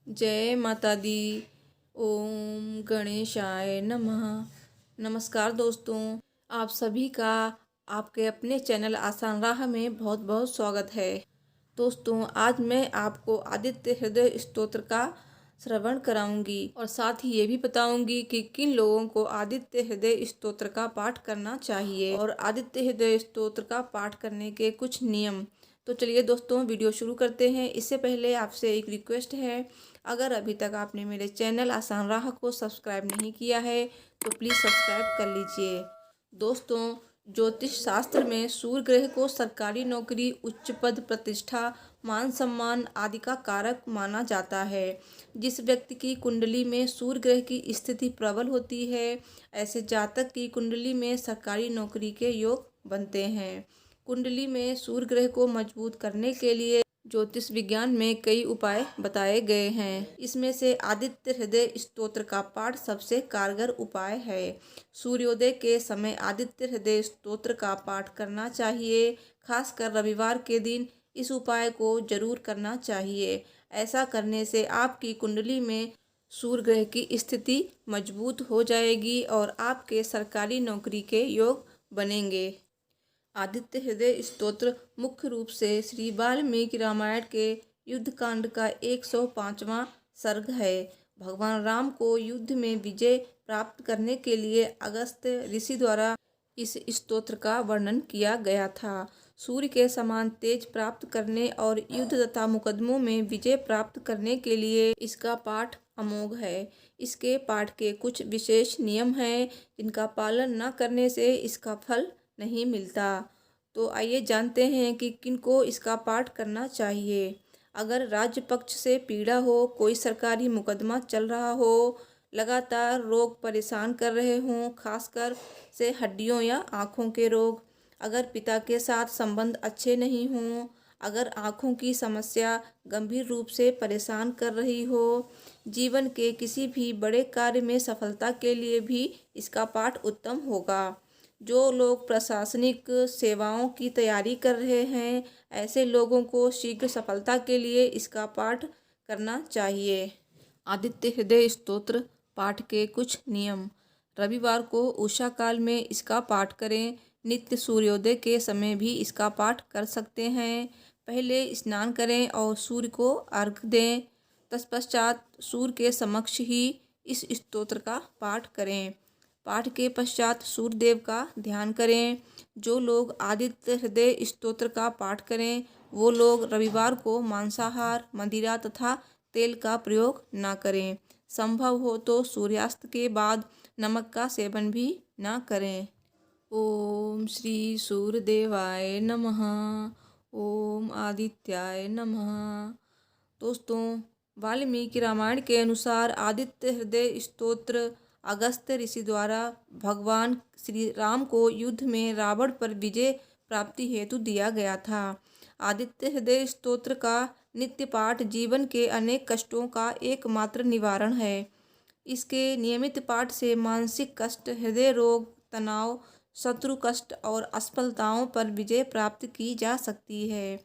जय माता दी। ओम गणेशाय नमः। नमस्कार दोस्तों, आप सभी का आपके अपने चैनल आसान राह में बहुत बहुत स्वागत है। दोस्तों, आज मैं आपको आदित्य हृदय स्तोत्र का श्रवण कराऊंगी और साथ ही ये भी बताऊंगी कि किन लोगों को आदित्य हृदय स्तोत्र का पाठ करना चाहिए और आदित्य हृदय स्तोत्र का पाठ करने के कुछ नियम। तो चलिए दोस्तों, वीडियो शुरू करते हैं। इससे पहले आपसे एक रिक्वेस्ट है, अगर अभी तक आपने मेरे चैनल आसान राह को सब्सक्राइब नहीं किया है तो प्लीज़ सब्सक्राइब कर लीजिए। दोस्तों, ज्योतिष शास्त्र में सूर्य ग्रह को सरकारी नौकरी, उच्च पद, प्रतिष्ठा, मान सम्मान आदि का कारक माना जाता है। जिस व्यक्ति की कुंडली में सूर्य ग्रह की स्थिति प्रबल होती है, ऐसे जातक की कुंडली में सरकारी नौकरी के योग बनते हैं। कुंडली में सूर्य ग्रह को मजबूत करने के लिए ज्योतिष विज्ञान में कई उपाय बताए गए हैं। इसमें से आदित्य हृदय स्तोत्र का पाठ सबसे कारगर उपाय है। सूर्योदय के समय आदित्य हृदय स्तोत्र का पाठ करना चाहिए। खासकर रविवार के दिन इस उपाय को जरूर करना चाहिए। ऐसा करने से आपकी कुंडली में सूर्य ग्रह की स्थिति मजबूत हो जाएगी और आपके सरकारी नौकरी के योग बनेंगे। आदित्य हृदय स्तोत्र मुख्य रूप से श्री वाल्मीकि रामायण के युद्धकांड का 105वां सर्ग है। भगवान राम को युद्ध में विजय प्राप्त करने के लिए अगस्त्य ऋषि द्वारा इस स्तोत्र का वर्णन किया गया था। सूर्य के समान तेज प्राप्त करने और युद्ध तथा मुकदमों में विजय प्राप्त करने के लिए इसका पाठ अमोघ है। इसके पाठ के कुछ विशेष नियम हैं, जिनका पालन न करने से इसका फल नहीं मिलता। तो आइए जानते हैं कि किनको इसका पाठ करना चाहिए। अगर राज्य पक्ष से पीड़ा हो, कोई सरकारी मुकदमा चल रहा हो, लगातार रोग परेशान कर रहे हों, खासकर से हड्डियों या आँखों के रोग, अगर पिता के साथ संबंध अच्छे नहीं हों, अगर आँखों की समस्या गंभीर रूप से परेशान कर रही हो, जीवन के किसी भी बड़े कार्य में सफलता के लिए भी इसका पाठ उत्तम होगा। जो लोग प्रशासनिक सेवाओं की तैयारी कर रहे हैं, ऐसे लोगों को शीघ्र सफलता के लिए इसका पाठ करना चाहिए। आदित्य हृदय स्तोत्र पाठ के कुछ नियम। रविवार को उषा काल में इसका पाठ करें। नित्य सूर्योदय के समय भी इसका पाठ कर सकते हैं। पहले स्नान करें और सूर्य को अर्घ्य दें। तत्पश्चात सूर्य के समक्ष ही इस स्तोत्र का पाठ करें। पाठ के पश्चात सूर्यदेव का ध्यान करें। जो लोग आदित्य हृदय स्तोत्र का पाठ करें, वो लोग रविवार को मांसाहार, मदिरा तथा तेल का प्रयोग ना करें। संभव हो तो सूर्यास्त के बाद नमक का सेवन भी ना करें। ओम श्री सूर्यदेवाय नमः। ओम आदित्याय नमः। दोस्तों, वाल्मीकि रामायण के अनुसार आदित्य हृदय स्तोत्र अगस्त्य ऋषि द्वारा भगवान श्री राम को युद्ध में रावण पर विजय प्राप्ति हेतु दिया गया था। आदित्य हृदय स्तोत्र का नित्य पाठ जीवन के अनेक कष्टों का एकमात्र निवारण है। इसके नियमित पाठ से मानसिक कष्ट, हृदय रोग, तनाव, शत्रु कष्ट और असफलताओं पर विजय प्राप्त की जा सकती है।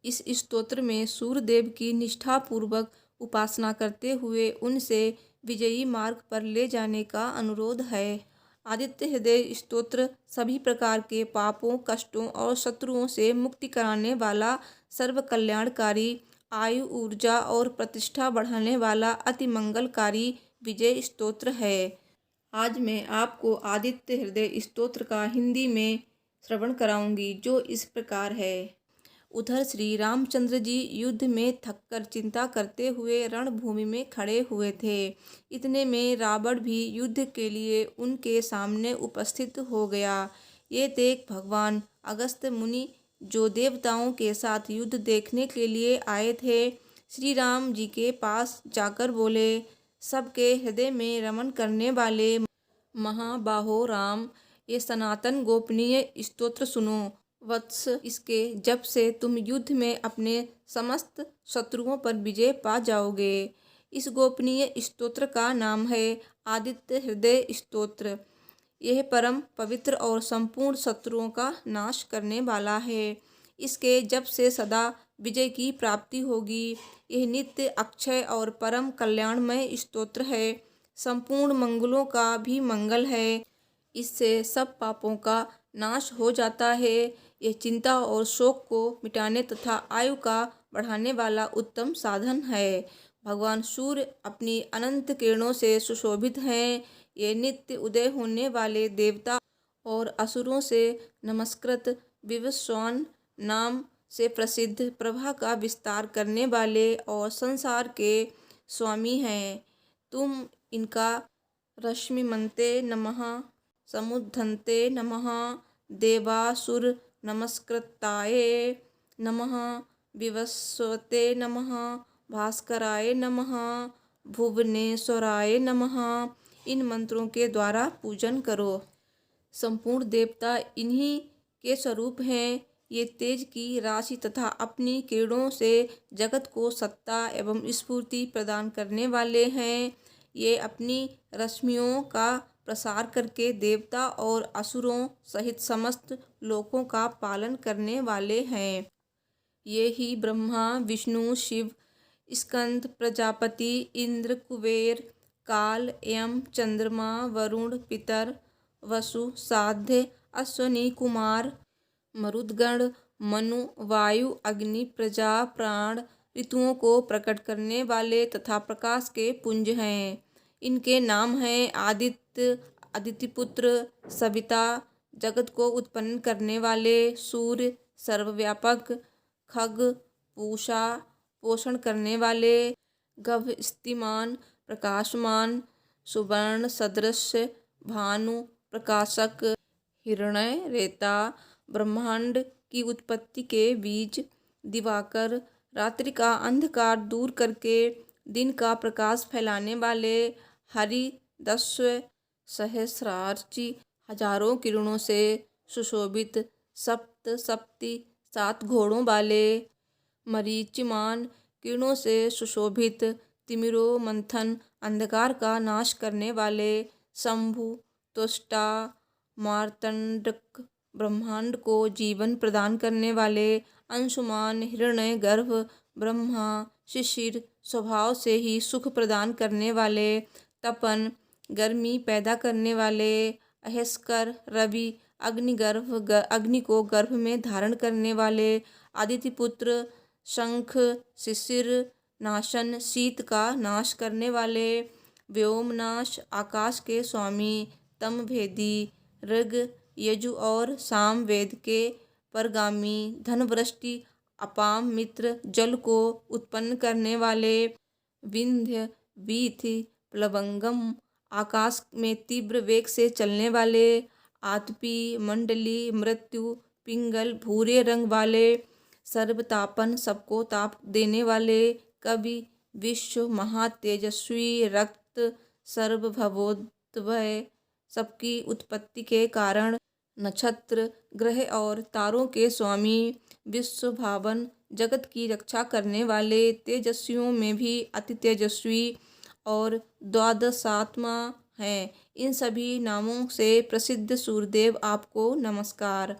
इस स्तोत्र में सूर्यदेव की निष्ठापूर्वक उपासना करते हुए उनसे विजयी मार्ग पर ले जाने का अनुरोध है। आदित्य हृदय स्तोत्र सभी प्रकार के पापों, कष्टों और शत्रुओं से मुक्ति कराने वाला, सर्व कल्याणकारी, आयु, ऊर्जा और प्रतिष्ठा बढ़ाने वाला अति मंगलकारी विजय स्तोत्र है। आज मैं आपको आदित्य हृदय स्तोत्र का हिंदी में श्रवण कराऊंगी, जो इस प्रकार है। उधर श्री रामचंद्र जी युद्ध में थककर चिंता करते हुए रणभूमि में खड़े हुए थे। इतने में रावण भी युद्ध के लिए उनके सामने उपस्थित हो गया। ये देख भगवान अगस्त्य मुनि, जो देवताओं के साथ युद्ध देखने के लिए आए थे, श्री राम जी के पास जाकर बोले, सबके हृदय में रमण करने वाले महाबाहो राम, ये सनातन गोपनीय स्तोत्र सुनो। वत्स, इसके जप से तुम युद्ध में अपने समस्त शत्रुओं पर विजय पा जाओगे। इस गोपनीय स्तोत्र का नाम है आदित्य हृदय स्तोत्र। यह परम पवित्र और संपूर्ण शत्रुओं का नाश करने वाला है। इसके जप से सदा विजय की प्राप्ति होगी। यह नित्य अक्षय और परम कल्याणमय स्तोत्र है। संपूर्ण मंगलों का भी मंगल है। इससे सब पापों का नाश हो जाता है। यह चिंता और शोक को मिटाने तथा आयु का बढ़ाने वाला उत्तम साधन है। भगवान सूर्य अपनी अनंत किरणों से सुशोभित हैं। ये नित्य उदय होने वाले देवता और असुरों से नमस्कृत विवस्वान नाम से प्रसिद्ध प्रभा का विस्तार करने वाले और संसार के स्वामी हैं। तुम इनका रश्मिमन्ते नमः, समुद्धन्ते नमः, देवासुर नमस्कृताये नमः, विवस्वते नमः, भास्कराय नमः, भुवनेश्वराय नमः इन मंत्रों के द्वारा पूजन करो। संपूर्ण देवता इन्हीं के स्वरूप हैं। ये तेज की राशि तथा अपनी किरणों से जगत को सत्ता एवं स्फूर्ति प्रदान करने वाले हैं। ये अपनी रश्मियों का प्रसार करके देवता और असुरों सहित समस्त लोकों का पालन करने वाले हैं। ये ही ब्रह्मा, विष्णु, शिव, स्कंद, प्रजापति, इंद्र, कुबेर, काल, यम, चंद्रमा, वरुण, पितर, वसु, साध्य, अश्वनी कुमार, मरुदगण, मनु, वायु, अग्नि, प्रजा, प्राण, ऋतुओं को प्रकट करने वाले तथा प्रकाश के पुंज हैं। इनके नाम हैं आदित्य, अदितिपुत्र, सविता, जगत को उत्पन्न करने वाले, सूर्य, सर्वव्यापक, खग, पूषा, पोषण करने वाले, गभस्तिमान, प्रकाशमान, सुवर्ण सदृश, भानु, प्रकाशक, हिरण्य रेता, ब्रह्मांड की उत्पत्ति के बीज, दिवाकर, रात्रि का अंधकार दूर करके दिन का प्रकाश फैलाने वाले, हरिदस्व, सहस्रार्ची, हजारों किरणों से सुशोभित, सप्त सप्ती, 7 घोड़ों वाले, मरीचिमान, किरणों से सुशोभित, तिमिरो मंथन, अंधकार का नाश करने वाले, शंभु, त्वष्टा, मार्तंडक, ब्रह्मांड को जीवन प्रदान करने वाले, अंशुमान, हिरण्य गर्भ, ब्रह्मा, शिशिर, स्वभाव से ही सुख प्रदान करने वाले, तपन, गर्मी पैदा करने वाले, अहेस्कर, रवि, अग्निगर्भ, अग्नि को गर्भ में धारण करने वाले, आदित्यपुत्र, शंख, शिशिर नाशन, शीत का नाश करने वाले, व्योमनाश, आकाश के स्वामी, तमभेदी, ऋग, यजु और साम वेद के परगामी, धनवृष्टि, अपाम मित्र, जल को उत्पन्न करने वाले, विंध्य, वीथि, प्लवंगम, आकाश में तीव्र वेग से चलने वाले, आतपी, मंडली, मृत्यु, पिंगल, भूरे रंग वाले, सर्वतापन, सबको ताप देने वाले, कवि, विश्व, महातेजस्वी, रक्त, सर्वभवोद्भय, सबकी उत्पत्ति के कारण, नक्षत्र, ग्रह और तारों के स्वामी, विश्व भावन, जगत की रक्षा करने वाले, तेजस्वियों में भी अति तेजस्वी और द्वादशात्मा हैं। इन सभी नामों से प्रसिद्ध सूर्यदेव आपको नमस्कार।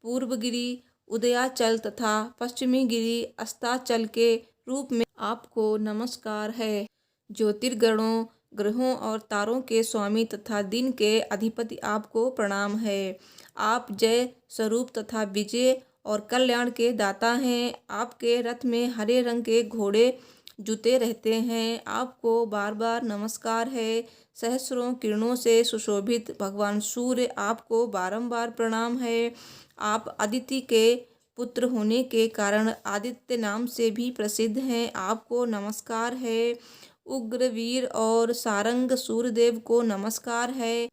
पूर्वगिरि, उदयाचल तथा पश्चिमी गिरि अस्ताचल के रूप में आपको नमस्कार है। ज्योतिर्गणों, ग्रहों और तारों के स्वामी तथा दिन के अधिपति आपको प्रणाम है। आप जय स्वरूप तथा विजय और कल्याण के दाता हैं। आपके रथ में हरे रंग के घोड़े जुते रहते हैं। आपको बार बार नमस्कार है। सहस्रों किरणों से सुशोभित भगवान सूर्य आपको बारंबार प्रणाम है। आप अदिति के पुत्र होने के कारण आदित्य नाम से भी प्रसिद्ध हैं। आपको नमस्कार है। उग्र वीर और सारंग सूर्यदेव को नमस्कार है।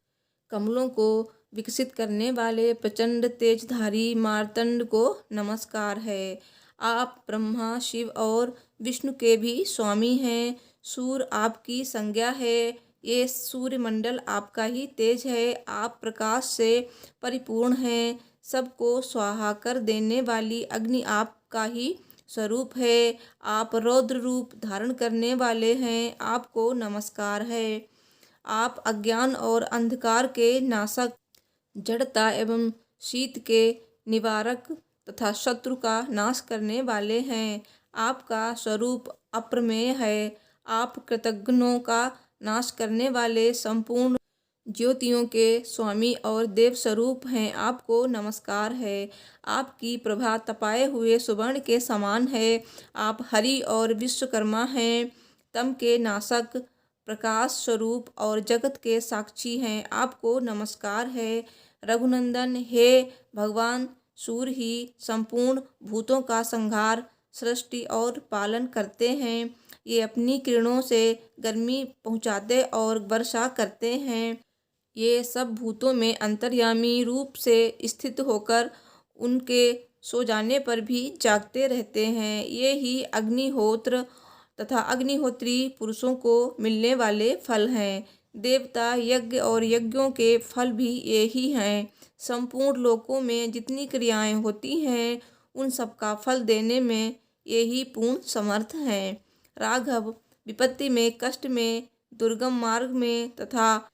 कमलों को विकसित करने वाले प्रचंड तेजधारी मार्तंड को नमस्कार है। आप ब्रह्मा, शिव और विष्णु के भी स्वामी हैं। सूर्य आपकी संज्ञा है। ये सूर्यमंडल आपका ही तेज है। आप प्रकाश से परिपूर्ण हैं। सबको स्वाहा कर देने वाली अग्नि आपका ही स्वरूप है। आप रौद्र रूप धारण करने वाले हैं। आपको नमस्कार है। आप अज्ञान और अंधकार के नाशक, जड़ता एवं शीत के निवारक, तथा शत्रु का नाश करने वाले हैं। आपका स्वरूप अप्रमेय है। आप कृतघ्नों का नाश करने वाले संपूर्ण ज्योतियों के स्वामी और देव स्वरूप हैं। आपको नमस्कार है। आपकी प्रभा तपाए हुए सुवर्ण के समान है। आप हरि और विश्वकर्मा हैं। तम के नाशक, प्रकाश स्वरूप और जगत के साक्षी हैं। आपको नमस्कार है। रघुनंदन, हे भगवान सूर्य ही संपूर्ण भूतों का संहार, सृष्टि और पालन करते हैं। ये अपनी किरणों से गर्मी पहुँचाते और वर्षा करते हैं। ये सब भूतों में अंतर्यामी रूप से स्थित होकर उनके सो जाने पर भी जागते रहते हैं। ये ही अग्निहोत्र तथा अग्निहोत्री पुरुषों को मिलने वाले फल हैं। देवता यज्ञ और यज्ञों के फल भी ये ही हैं। संपूर्ण लोकों में जितनी क्रियाएं होती हैं उन सब का फल देने में ये ही पूर्ण समर्थ हैं। राघव, विपत्ति में, कष्ट में, दुर्गम मार्ग में तथा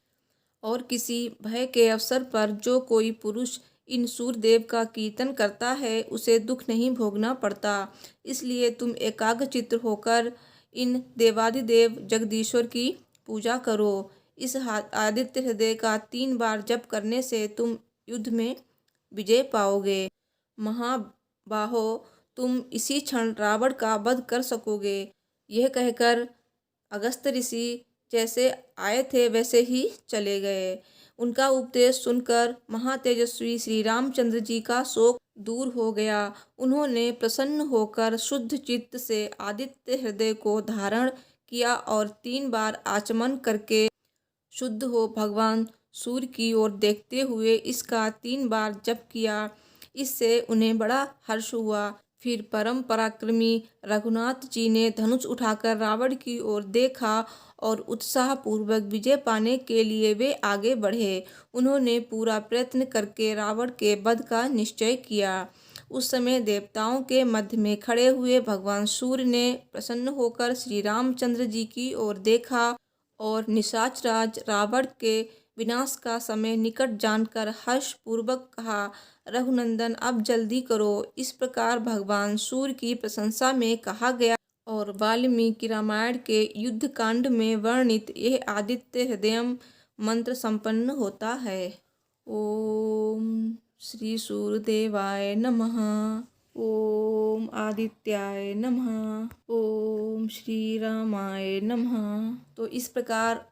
और किसी भय के अवसर पर जो कोई पुरुष इन सूर्यदेव का कीर्तन करता है उसे दुख नहीं भोगना पड़ता। इसलिए तुम एकाग्रचित्त होकर इन देवादिदेव जगदीश्वर की पूजा करो। इस आदित्य हृदय का 3 बार जप करने से तुम युद्ध में विजय पाओगे। महाबाहो, तुम इसी क्षण रावण का वध कर सकोगे। यह कहकर अगस्त ऋषि जैसे आए थे वैसे ही चले गए। उनका उपदेश सुनकर महातेजस्वी श्री रामचंद्र जी का शोक दूर हो गया। उन्होंने प्रसन्न होकर शुद्ध चित्त से आदित्य हृदय को धारण किया और 3 बार आचमन करके शुद्ध हो भगवान सूर्य की ओर देखते हुए इसका 3 बार जप किया। इससे उन्हें बड़ा हर्ष हुआ। फिर परम पराक्रमी रघुनाथ जी ने धनुष उठाकर रावण की ओर देखा और उत्साहपूर्वक विजय पाने के लिए वे आगे बढ़े। उन्होंने पूरा प्रयत्न करके रावण के वध का निश्चय किया। उस समय देवताओं के मध्य में खड़े हुए भगवान सूर्य ने प्रसन्न होकर श्री रामचंद्र जी की ओर देखा और निशाच राज रावण के विनाश का समय निकट जानकर हर्ष पूर्वक कहा, रघुनंदन अब जल्दी करो। इस प्रकार भगवान सूर्य की प्रशंसा में कहा गया और वाल्मीकि रामायण के युद्ध कांड में वर्णित यह आदित्य हृदयम मंत्र संपन्न होता है। ओम श्री सूर्यदेवाय नमः। ओम आदित्याय नमः। ओम श्री रामाय नमः। तो इस प्रकार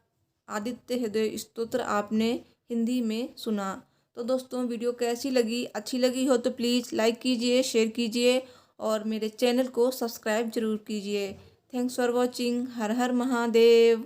आदित्य हृदय स्तोत्र आपने हिंदी में सुना। तो दोस्तों वीडियो कैसी लगी? अच्छी लगी हो तो प्लीज़ लाइक कीजिए, शेयर कीजिए और मेरे चैनल को सब्सक्राइब जरूर कीजिए। Thanks for watching. Her her Mahadev.